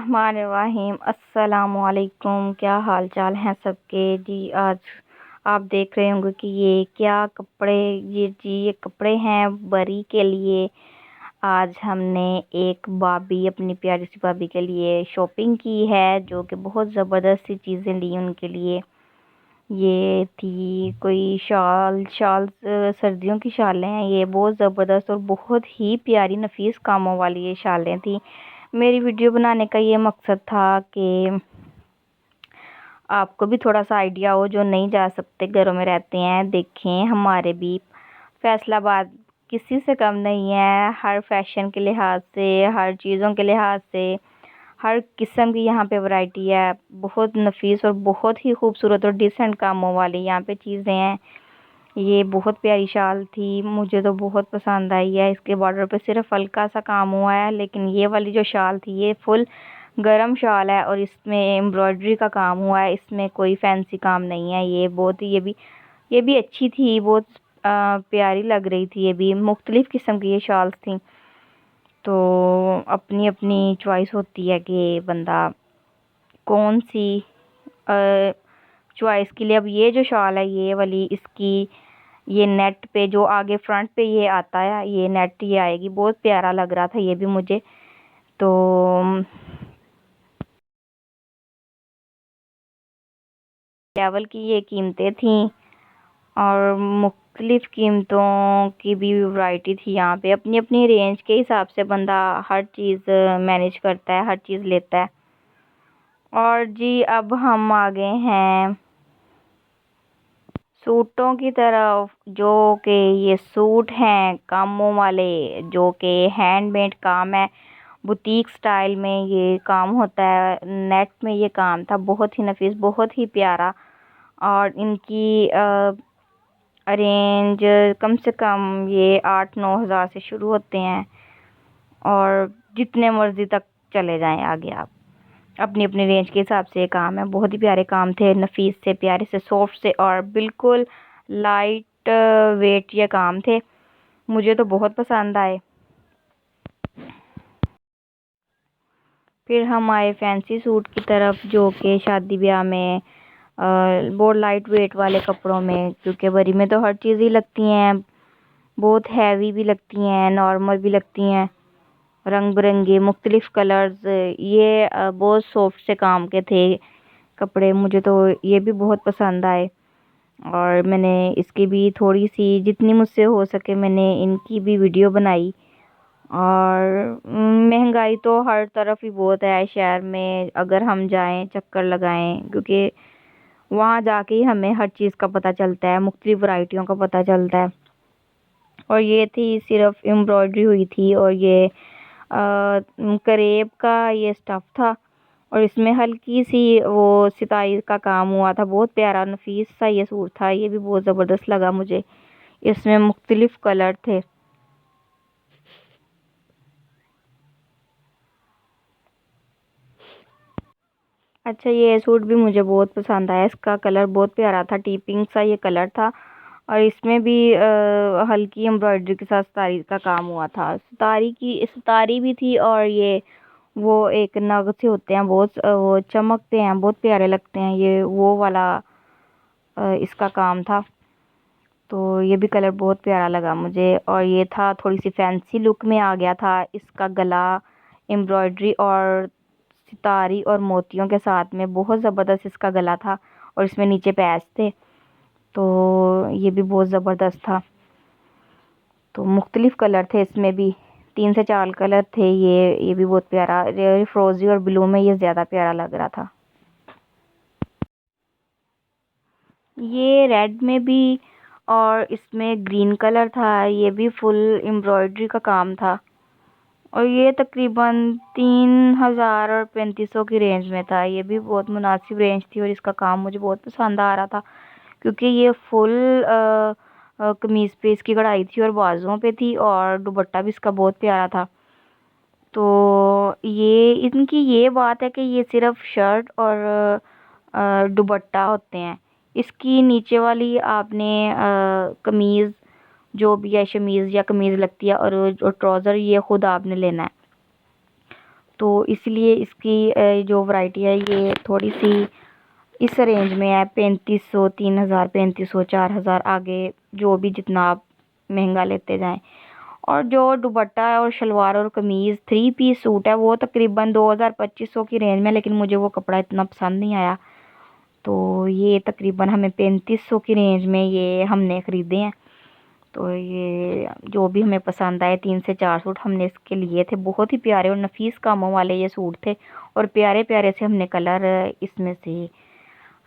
الرحمن الرحیم۔ السلام علیکم، کیا حال چال ہیں سب کے؟ جی آج آپ دیکھ رہے ہوں گے کہ یہ کیا کپڑے، یہ کپڑے ہیں بری کے لیے۔ آج ہم نے ایک بابی، اپنی پیاری سی بابی کے لیے شاپنگ کی ہے، جو کہ بہت زبردست سی چیزیں لی ان کے لیے۔ یہ تھی کوئی شال سردیوں کی شالیں ہیں، یہ بہت زبردست اور بہت ہی پیاری نفیس کاموں والی یہ شالیں تھیں۔ میری ویڈیو بنانے کا یہ مقصد تھا کہ آپ کو بھی تھوڑا سا آئیڈیا ہو، جو نہیں جا سکتے گھروں میں رہتے ہیں، دیکھیں ہمارے بھی فیصل آباد کسی سے کم نہیں ہے، ہر فیشن کے لحاظ سے، ہر چیزوں کے لحاظ سے، ہر قسم کی یہاں پہ ورائٹی ہے۔ بہت نفیس اور بہت ہی خوبصورت اور ڈیسنٹ کاموں والی یہاں پہ چیزیں ہیں۔ یہ بہت پیاری شال تھی، مجھے تو بہت پسند آئی ہے۔ اس کے بارڈر پہ صرف ہلکا سا کام ہوا ہے، لیکن یہ والی جو شال تھی یہ فل گرم شال ہے اور اس میں ایمبرائڈری کا کام ہوا ہے، اس میں کوئی فینسی کام نہیں ہے۔ یہ بھی اچھی تھی، بہت پیاری لگ رہی تھی۔ یہ بھی مختلف قسم کی یہ شالز تھیں، تو اپنی اپنی چوائس ہوتی ہے کہ بندہ کون سی چوائس کے لیے۔ اب یہ جو شال ہے یہ والی، اس کی یہ نیٹ پہ جو آگے فرنٹ پہ یہ آتا ہے، یہ نیٹ یہ آئے گی، بہت پیارا لگ رہا تھا یہ بھی مجھے۔ تو لیول کی یہ قیمتیں تھیں اور مختلف قیمتوں کی بھی ورائٹی تھی یہاں پہ۔ اپنی اپنی رینج کے حساب سے بندہ ہر چیز مینیج کرتا ہے، ہر چیز لیتا ہے۔ اور جی اب ہم آگے ہیں سوٹوں کی طرف، جو کہ یہ سوٹ ہیں کاموں والے، جو کہ ہینڈ میڈ کام ہے، بوتیک سٹائل میں یہ کام ہوتا ہے۔ نیٹ میں یہ کام تھا، بہت ہی نفیس، بہت ہی پیارا، اور ان کی رینج کم سے کم یہ 8-9 ہزار سے شروع ہوتے ہیں، اور جتنے مرضی تک چلے جائیں آگے آپ، اپنی اپنی رینج کے حساب سے یہ کام ہے۔ بہت ہی پیارے کام تھے، نفیس سے، پیارے سے، سافٹ سے، اور بالکل لائٹ ویٹ یہ کام تھے، مجھے تو بہت پسند آئے۔ پھر ہم آئے فینسی سوٹ کی طرف، جو کہ شادی بیاہ میں بہت لائٹ ویٹ والے کپڑوں میں، کیونکہ بری میں تو ہر چیز ہی لگتی ہیں، بہت ہیوی بھی لگتی ہیں، نارمل بھی لگتی ہیں، رنگ برنگے مختلف کلرز، یہ بہت سافٹ سے کام کے تھے کپڑے، مجھے تو یہ بھی بہت پسند آئے۔ اور میں نے اس کی بھی تھوڑی سی جتنی مجھ سے ہو سکے میں نے ان کی بھی ویڈیو بنائی۔ اور مہنگائی تو ہر طرف ہی بہت ہے شہر میں، اگر ہم جائیں چکر لگائیں، کیونکہ وہاں جا کے ہی ہمیں ہر چیز کا پتہ چلتا ہے، مختلف ورائٹیوں کا پتہ چلتا ہے۔ اور یہ تھی صرف ایمبرائڈری ہوئی تھی، اور یہ کریب کا یہ سٹف تھا، اور اس میں ہلکی سی وہ ستائی کا کام ہوا تھا، بہت پیارا نفیس سا یہ سوٹ تھا، یہ بھی بہت زبردست لگا مجھے۔ اس میں مختلف کلر تھے۔ اچھا، یہ سوٹ بھی مجھے بہت پسند آیا، اس کا کلر بہت پیارا تھا، ٹی پنک سا یہ کلر تھا، اور اس میں بھی ہلکی ایمبرائڈری کے ساتھ ستاری کا کام ہوا تھا، ستاری بھی تھی، اور یہ وہ ایک نگ سے ہوتے ہیں، بہت وہ چمکتے ہیں، بہت پیارے لگتے ہیں، یہ وہ والا اس کا کام تھا، تو یہ بھی کلر بہت پیارا لگا مجھے۔ اور یہ تھا تھوڑی سی فینسی لک میں آ گیا تھا، اس کا گلا ایمبرائڈری اور ستاری اور موتیوں کے ساتھ میں بہت زبردست اس کا گلا تھا، اور اس میں نیچے پیچ تھے، تو یہ بھی بہت زبردست تھا۔ تو مختلف کلر تھے اس میں بھی، 3 سے 4 کلر تھے، یہ بھی بہت پیارا، فروزی اور بلو میں یہ زیادہ پیارا لگ رہا تھا۔ یہ ریڈ میں بھی، اور اس میں گرین کلر تھا، یہ بھی فل ایمبرائڈری کا کام تھا، اور یہ تقریباً 3000 اور 3500 کی رینج میں تھا، یہ بھی بہت مناسب رینج تھی، اور اس کا کام مجھے بہت پسند آ رہا تھا، کیونکہ یہ فل قمیض پہ اس کی کڑھائی تھی اور بازوؤں پہ تھی، اور دوپٹہ بھی اس کا بہت پیارا تھا۔ تو یہ ان کی یہ بات ہے کہ یہ صرف شرٹ اور دوپٹہ ہوتے ہیں، اس کی نیچے والی آپ نے قمیض جو بھی ہے، شمیز یا قمیض لگتی ہے، اور ٹراؤزر یہ خود آپ نے لینا ہے۔ تو اس لیے اس کی جو ورائٹی ہے یہ تھوڑی سی اس رینج میں ہے، 3500، 3000، 3500، 4000، آگے جو بھی جتنا آپ مہنگا لیتے جائیں. اور جو دوپٹہ ہے اور شلوار اور قمیض 3 پیس سوٹ ہے وہ تقریباً 2000-2500 کی رینج میں، لیکن مجھے وہ کپڑا اتنا پسند نہیں آیا، تو یہ تقریباً ہمیں 3500 کی رینج میں یہ ہم نے خریدے ہیں. تو یہ جو بھی ہمیں پسند آئے 3 سے 4 سوٹ ہم نے اس کے لیے تھے. بہت ہی پیارے اور نفیس کاموں والے یہ سوٹ تھے، اور پیارے پیارے سے ہم نے کلر اس میں سے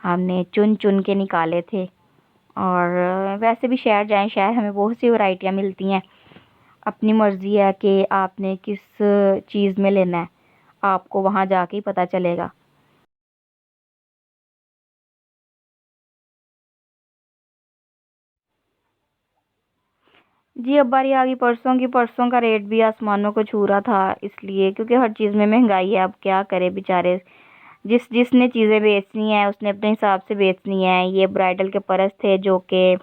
ہم نے چن چن کے نکالے تھے. اور ویسے بھی شہر جائیں، شہر ہمیں بہت سی ورائٹیاں ملتی ہیں. اپنی مرضی ہے کہ آپ نے کس چیز میں لینا ہے، آپ کو وہاں جا کے ہی پتہ چلے گا. جی اب باری آ گئی پرسوں کی. پرسوں کا ریٹ بھی آسمانوں کو چھو رہا تھا، اس لیے کیونکہ ہر چیز میں مہنگائی ہے. اب کیا کرے بیچارے، جس نے چیزیں بیچنی ہیں اس نے اپنے حساب سے بیچنی ہے. یہ برائڈل کے پرس تھے جو کہ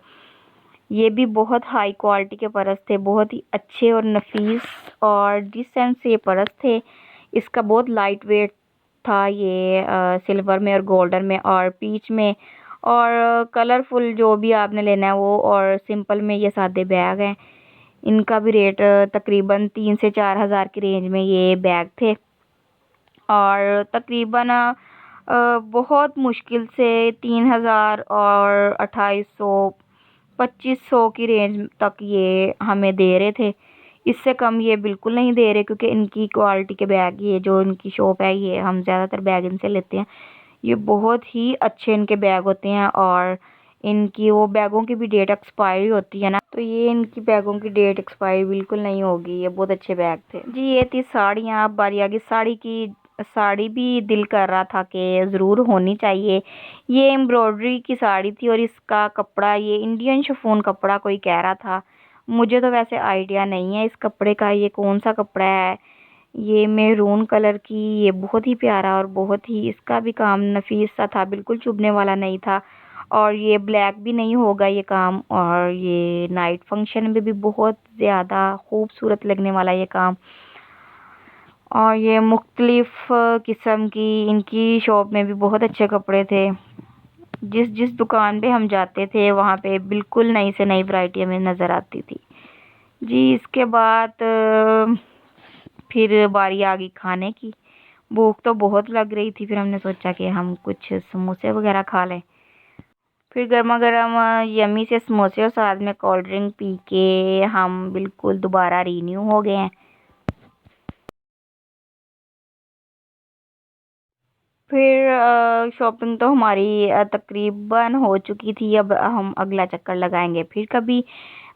یہ بھی بہت ہائی کوالٹی کے پرس تھے، بہت ہی اچھے اور نفیس اور ڈیسنٹ سے یہ پرس تھے. اس کا بہت لائٹ ویٹ تھا، یہ سلور میں اور گولڈن میں اور پیچ میں، اور کلرفل جو بھی آپ نے لینا ہے وہ، اور سمپل میں یہ سادے بیگ ہیں. ان کا بھی ریٹ تقریباً 3 سے 4000 کی رینج میں یہ بیگ تھے. اور تقریباً بہت مشکل سے 3000 اور 2800، 2500 کی رینج تک یہ ہمیں دے رہے تھے. اس سے کم یہ بالکل نہیں دے رہے، کیونکہ ان کی کوالٹی کے بیگ، یہ جو ان کی شاپ ہے یہ ہم زیادہ تر بیگ ان سے لیتے ہیں. یہ بہت ہی اچھے ان کے بیگ ہوتے ہیں، اور ان کی وہ بیگوں کی بھی ڈیٹ ایکسپائری ہوتی ہے نا، تو یہ ان کی بیگوں کی ڈیٹ ایکسپائری بالکل نہیں ہوگی. یہ بہت اچھے بیگ تھے. جی یہ تھی ساڑیاں. اب باری آ گئی ساڑی کی. ساڑی بھی دل کر رہا تھا کہ ضرور ہونی چاہیے. یہ ایمبرائڈری کی ساڑی تھی، اور اس کا کپڑا یہ انڈین شفون کپڑا کوئی کہہ رہا تھا. مجھے تو ویسے آئیڈیا نہیں ہے اس کپڑے کا یہ کون سا کپڑا ہے. یہ میرون کلر کی، یہ بہت ہی پیارا اور بہت ہی اس کا بھی کام نفیس سا تھا، بالکل چبھنے والا نہیں تھا. اور یہ بلیک بھی نہیں ہوگا یہ کام، اور یہ نائٹ فنکشن میں بھی بہت زیادہ خوبصورت لگنے والا یہ کام. اور یہ مختلف قسم کی ان کی شاپ میں بھی بہت اچھے کپڑے تھے. جس دکان پہ ہم جاتے تھے وہاں پہ بالکل نئی سے نئی ورائٹی ہمیں نظر آتی تھی. جی اس کے بعد پھر باری آ گئی کھانے کی. بھوک تو بہت لگ رہی تھی، پھر ہم نے سوچا کہ ہم کچھ سموسے وغیرہ کھا لیں. پھر گرما گرم یمی سے سموسے اور ساتھ میں کولڈ ڈرنک پی کے ہم بالکل دوبارہ رینیو ہو گئے ہیں. پھر شاپنگ تو ہماری تقریباً ہو چکی تھی. اب ہم اگلا چکر لگائیں گے پھر کبھی.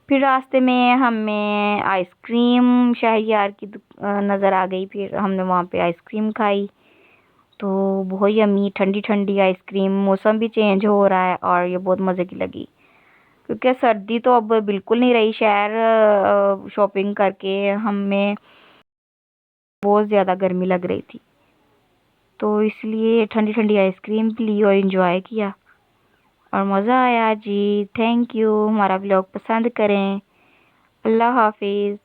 پھر راستے میں ہمیں آئس کریم شاہیار کی نظر آ گئی. پھر ہم نے وہاں پہ آئس کریم کھائی، تو بہت یمی ٹھنڈی ٹھنڈی آئس کریم. موسم بھی چینج ہو رہا ہے اور یہ بہت مزے کی لگی، کیونکہ سردی تو اب بالکل نہیں رہی. شہر شاپنگ کر کے ہمیں بہت زیادہ گرمی لگ رہی تھی، تو اس لیے ٹھنڈی ٹھنڈی آئس کریم بھی لی اور انجوائے کیا اور مزہ آیا. جی تھینک یو. ہمارا ولاگ پسند کریں. اللہ حافظ.